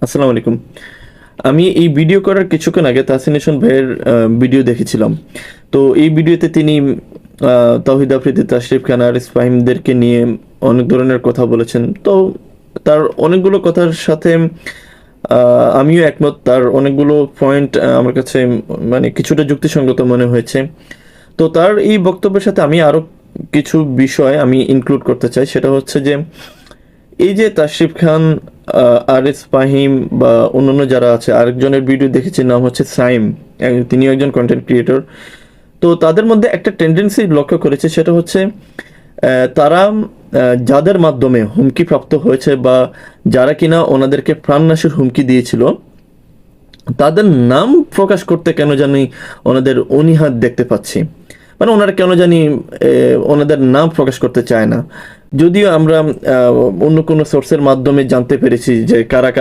আসসালামু আলাইকুম। আমি এই ভিডিও করার কিছুক্ষণ আগে তাহসিন হাসান ভাইয়ের ভিডিও দেখেছিলাম। তো এই ভিডিওতে তিনি তাওহিদ আফ্রিদি, তাশরিফ খান, আরিস ফাহিমদেরকে নিয়ে অনেক ধরনের কথা বলেছেন। তো তার অনেকগুলো কথার সাথে আমিও একমত। তার অনেকগুলো পয়েন্ট আমার কাছে মানে কিছুটা যুক্তিসঙ্গত মনে হয়েছে। তো তার এই বক্তব্যের সাথে আমি আরো কিছু বিষয় আমি ইনক্লুড করতে চাই। সেটা হচ্ছে যে এই যে তাশরিফ খান, আরিস ফাহিম বা অন্যান্য যারা আছে, আরেকজনের ভিডিও দেখেছি, নাম হচ্ছে সাইম। তিনিও একজন কন্টেন্ট ক্রিয়েটর। তো তাদের মধ্যে একটা টেন্ডেন্সি লক্ষ্য করেছে, সেটা হচ্ছে তারা যাদের মাধ্যমে হুমকি প্রাপ্ত হয়েছে বা যারা কিনা ওনাদেরকে প্রাণনাশের হুমকি দিয়েছিল, তাদের নাম প্রকাশ করতে কেন জানি ওনাদের অনীহা দেখতে পাচ্ছি। মানে ওনারা কেন জানি ওনাদের নাম প্রকাশ করতে চায় না। যদিও আমরা অন্য কোনো সোর্সের মাধ্যমে জানতে পেরেছি যে কারা